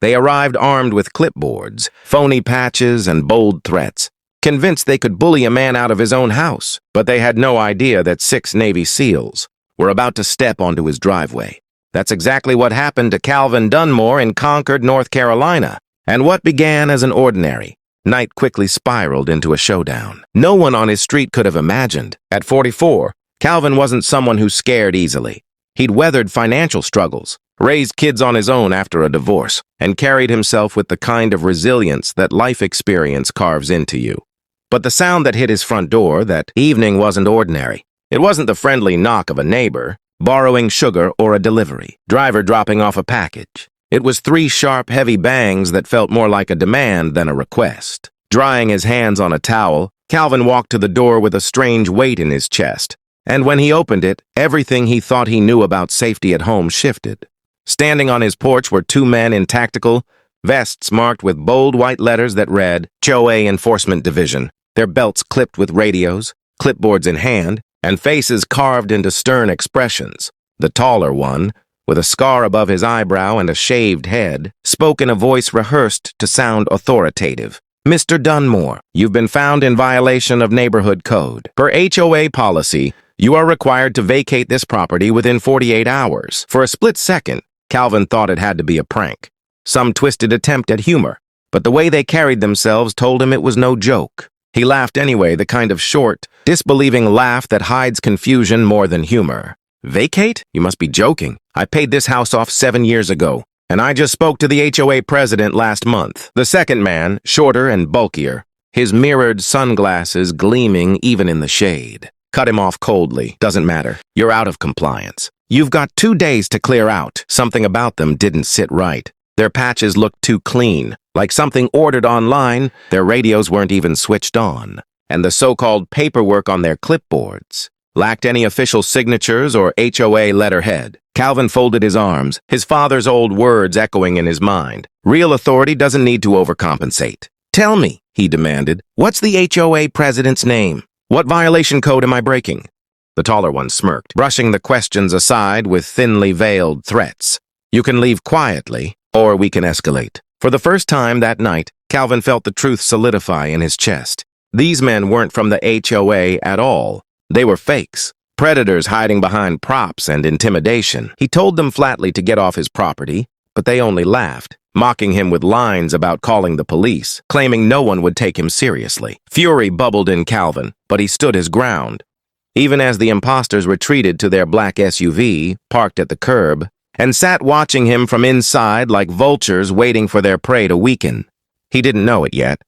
They arrived armed with clipboards, phony patches, and bold threats, convinced they could bully a man out of his own house. But they had no idea that 6 Navy SEALs were about to step onto his driveway. That's exactly what happened to Calvin Dunmore in Concord, North Carolina. And what began as an ordinary night quickly spiraled into a showdown. No one on his street could have imagined. At 44, Calvin wasn't someone who scared easily. He'd weathered financial struggles, raised kids on his own after a divorce, and carried himself with the kind of resilience that life experience carves into you. But the sound that hit his front door that evening wasn't ordinary. It wasn't the friendly knock of a neighbor, borrowing sugar, or a delivery driver dropping off a package. It was 3 sharp, heavy bangs that felt more like a demand than a request. Drying his hands on a towel, Calvin walked to the door with a strange weight in his chest. And when he opened it, everything he thought he knew about safety at home shifted. Standing on his porch were 2 men in tactical vests marked with bold white letters that read, HOA Enforcement Division, their belts clipped with radios, clipboards in hand, and faces carved into stern expressions. The taller one, with a scar above his eyebrow and a shaved head, spoke in a voice rehearsed to sound authoritative. Mr. Dunmore, you've been found in violation of neighborhood code. Per HOA policy, you are required to vacate this property within 48 hours. For a split second, Calvin thought it had to be a prank, some twisted attempt at humor, but the way they carried themselves told him it was no joke. He laughed anyway, the kind of short, disbelieving laugh that hides confusion more than humor. Vacate? You must be joking. I paid this house off 7 years ago, and I just spoke to the HOA president last month. The second man, shorter and bulkier, his mirrored sunglasses gleaming even in the shade, cut him off coldly. Doesn't matter. You're out of compliance. You've got 2 days to clear out. Something about them didn't sit right. Their patches looked too clean, like something ordered online. Their radios weren't even switched on, and the so-called paperwork on their clipboards lacked any official signatures or HOA letterhead. Calvin folded his arms, his father's old words echoing in his mind. Real authority doesn't need to overcompensate. Tell me, he demanded, what's the HOA president's name? What violation code am I breaking? The taller one smirked, brushing the questions aside with thinly veiled threats. You can leave quietly, or we can escalate. For the first time that night, Calvin felt the truth solidify in his chest. These men weren't from the HOA at all. They were fakes, predators hiding behind props and intimidation. He told them flatly to get off his property, but they only laughed, mocking him with lines about calling the police, claiming no one would take him seriously. Fury bubbled in Calvin, but he stood his ground. Even as the imposters retreated to their black SUV, parked at the curb, and sat watching him from inside like vultures waiting for their prey to weaken. He didn't know it yet,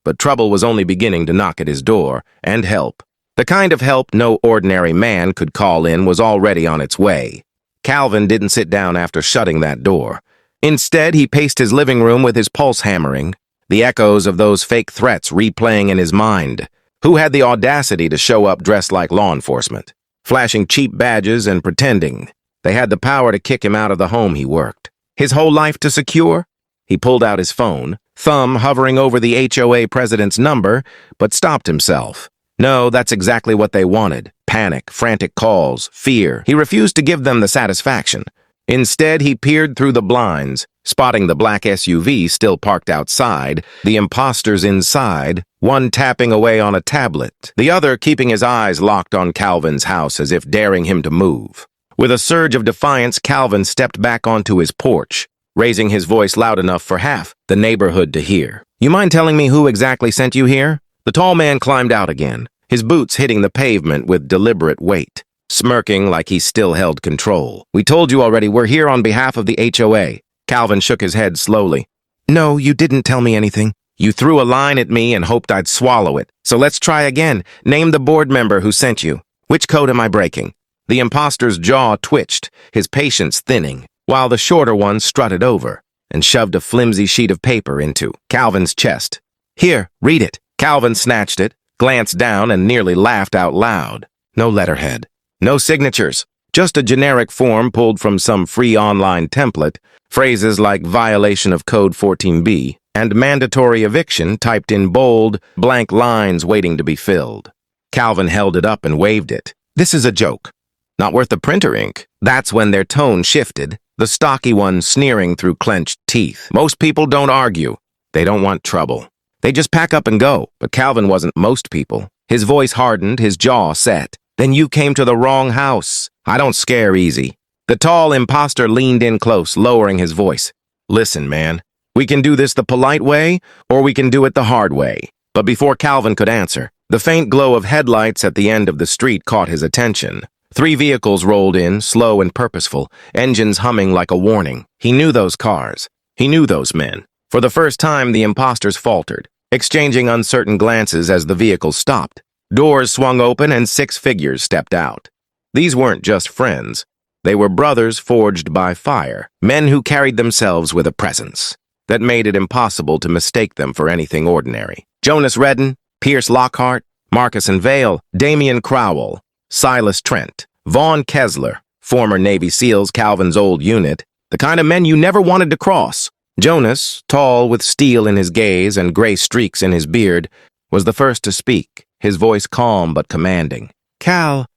but trouble was only beginning to knock at his door, and help. The kind of help no ordinary man could call in was already on its way. Calvin didn't sit down after shutting that door. Instead, he paced his living room with his pulse hammering, the echoes of those fake threats replaying in his mind. Who had the audacity to show up dressed like law enforcement, flashing cheap badges and pretending they had the power to kick him out of the home he worked? His whole life to secure? He pulled out his phone, thumb hovering over the HOA president's number, but stopped himself. No, that's exactly what they wanted. Panic, frantic calls, fear. He refused to give them the satisfaction. Instead, he peered through the blinds, spotting the black SUV still parked outside, the imposters inside, one tapping away on a tablet, the other keeping his eyes locked on Calvin's house as if daring him to move. With a surge of defiance, Calvin stepped back onto his porch, raising his voice loud enough for half the neighborhood to hear. You mind telling me who exactly sent you here? The tall man climbed out again, his boots hitting the pavement with deliberate weight, smirking like he still held control. We told you already, we're here on behalf of the HOA. Calvin shook his head slowly. No, you didn't tell me anything. You threw a line at me and hoped I'd swallow it. So let's try again. Name the board member who sent you. Which code am I breaking? The imposter's jaw twitched, his patience thinning, while the shorter one strutted over and shoved a flimsy sheet of paper into Calvin's chest. Here, read it. Calvin snatched it, glanced down, and nearly laughed out loud. No letterhead. No signatures. Just a generic form pulled from some free online template, phrases like violation of Code 14B and mandatory eviction typed in bold, blank lines waiting to be filled. Calvin held it up and waved it. This is a joke. Not worth the printer ink. That's when their tone shifted. the stocky one sneering through clenched teeth. Most people don't argue. They don't want trouble. They just pack up and go. But Calvin wasn't most people. His voice hardened, his jaw set. Then you came to the wrong house. I don't scare easy. The tall imposter leaned in close, lowering his voice. Listen, man. We can do this the polite way, or we can do it the hard way. But before Calvin could answer, the faint glow of headlights at the end of the street caught his attention. 3 vehicles rolled in, slow and purposeful, engines humming like a warning. He knew those cars. He knew those men. For the first time, the imposters faltered, exchanging uncertain glances as the vehicles stopped. Doors swung open and 6 figures stepped out. These weren't just friends. They were brothers forged by fire, men who carried themselves with a presence that made it impossible to mistake them for anything ordinary. Jonas Redden, Pierce Lockhart, Marcus and Vale, Damian Crowell, Silas Trent, Vaughn Kessler, former Navy SEALs, Calvin's old unit, the kind of men you never wanted to cross. Jonas, tall with steel in his gaze and gray streaks in his beard, was the first to speak, his voice calm but commanding. Cal,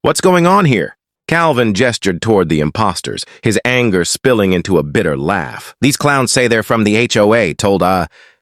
what's going on here? Calvin gestured toward the imposters, his anger spilling into a bitter laugh. These clowns say they're from the HOA, told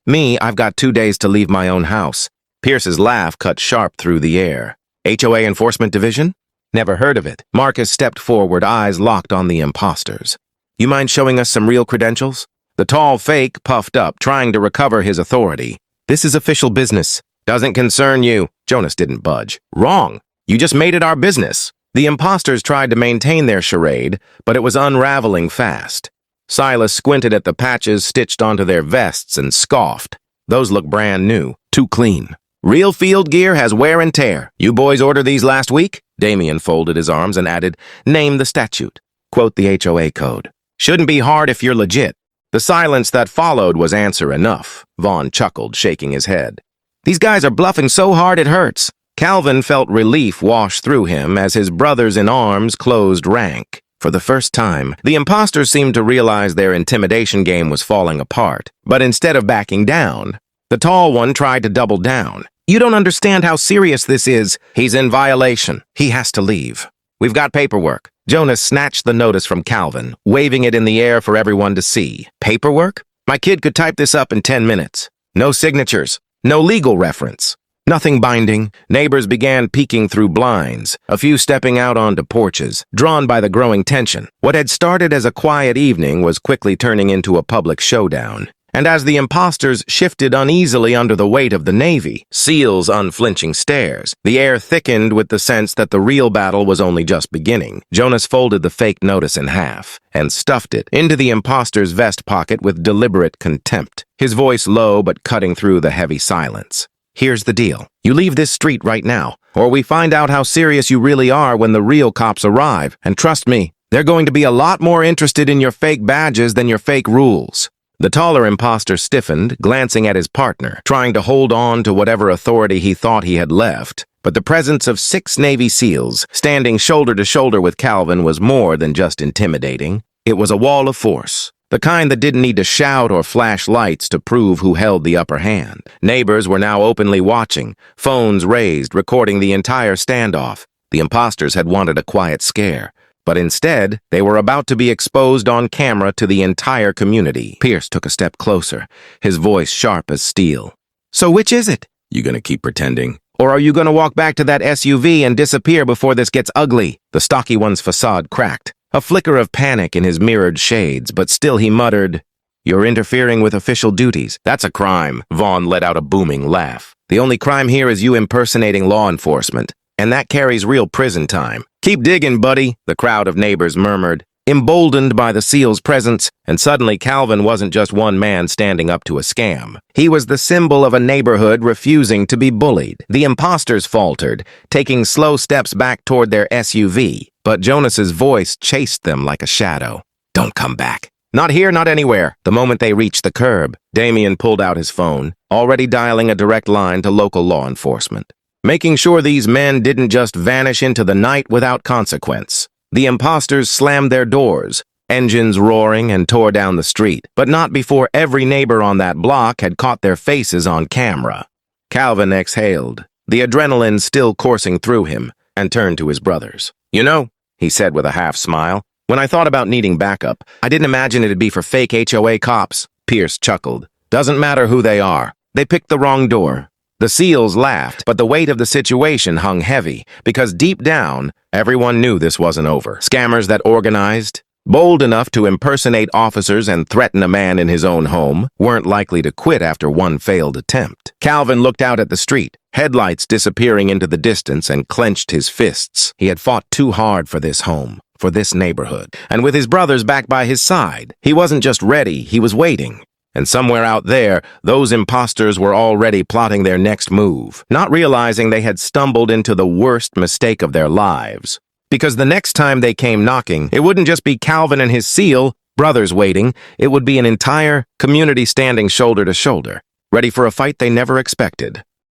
me I've got 2 days to leave my own house. Pierce's laugh cut sharp through the air. HOA Enforcement Division? Never heard of it. Marcus stepped forward, eyes locked on the imposters. You mind showing us some real credentials? The tall fake puffed up, trying to recover his authority. This is official business. Doesn't concern you. Jonas didn't budge. Wrong. You just made it our business. The imposters tried to maintain their charade, but it was unraveling fast. Silas squinted at the patches stitched onto their vests and scoffed. Those look brand new, too clean. Real field gear has wear and tear. You boys order these last week? Damian folded his arms and added, name the statute. Quote the HOA code. Shouldn't be hard if you're legit. The silence that followed was answer enough. Vaughn chuckled, shaking his head. These guys are bluffing so hard it hurts. Calvin felt relief wash through him as his brothers in arms closed rank. For the first time, the imposters seemed to realize their intimidation game was falling apart. But instead of backing down, the tall one tried to double down. You don't understand how serious this is. He's in violation. He has to leave. We've got paperwork. Jonas snatched the notice from Calvin, waving it in the air for everyone to see. Paperwork? My kid could type this up in 10 minutes. No signatures. No legal reference. Nothing binding. Neighbors began peeking through blinds, a few stepping out onto porches, drawn by the growing tension. What had started as a quiet evening was quickly turning into a public showdown. And as the imposters shifted uneasily under the weight of the Navy, SEAL's unflinching stares, the air thickened with the sense that the real battle was only just beginning. Jonas folded the fake notice in half and stuffed it into the imposter's vest pocket with deliberate contempt, his voice low but cutting through the heavy silence. Here's the deal. You leave this street right now, or we find out how serious you really are when the real cops arrive. And trust me, they're going to be a lot more interested in your fake badges than your fake rules. The taller imposter stiffened, glancing at his partner, trying to hold on to whatever authority he thought he had left. But the presence of 6 Navy SEALs, standing shoulder to shoulder with Calvin, was more than just intimidating. It was a wall of force. The kind that didn't need to shout or flash lights to prove who held the upper hand. Neighbors were now openly watching, phones raised, recording the entire standoff. The imposters had wanted a quiet scare, but instead, they were about to be exposed on camera to the entire community. Pierce took a step closer, his voice sharp as steel. So which is it? You gonna keep pretending? Or are you gonna walk back to that SUV and disappear before this gets ugly? The stocky one's facade cracked. A flicker of panic in his mirrored shades, but still he muttered, You're interfering with official duties. That's a crime. Vaughn let out a booming laugh. The only crime here is you impersonating law enforcement, and that carries real prison time. Keep digging, buddy, the crowd of neighbors murmured, emboldened by the SEAL's presence, and suddenly Calvin wasn't just one man standing up to a scam. He was the symbol of a neighborhood refusing to be bullied. The imposters faltered, taking slow steps back toward their SUV. But Jonas's voice chased them like a shadow. Don't come back. Not here, not anywhere. The moment they reached the curb, Damian pulled out his phone, already dialing a direct line to local law enforcement, making sure these men didn't just vanish into the night without consequence. The imposters slammed their doors, engines roaring, and tore down the street, but not before every neighbor on that block had caught their faces on camera. Calvin exhaled, the adrenaline still coursing through him, and turned to his brothers. You know, he said with a half smile, When I thought about needing backup, I didn't imagine it'd be for fake HOA cops. Pierce chuckled. Doesn't matter who they are. They picked the wrong door. The SEALs laughed, but the weight of the situation hung heavy, because deep down, everyone knew this wasn't over. Scammers that organized, bold enough to impersonate officers and threaten a man in his own home, weren't likely to quit after one failed attempt. Calvin looked out at the street, headlights disappearing into the distance, and clenched his fists. He had fought too hard for this home, for this neighborhood, and with his brothers back by his side, he wasn't just ready, he was waiting. And somewhere out there, those imposters were already plotting their next move, not realizing they had stumbled into the worst mistake of their lives. Because the next time they came knocking, it wouldn't just be Calvin and his SEAL, brothers waiting, it would be an entire community standing shoulder to shoulder, ready for a fight they never expected.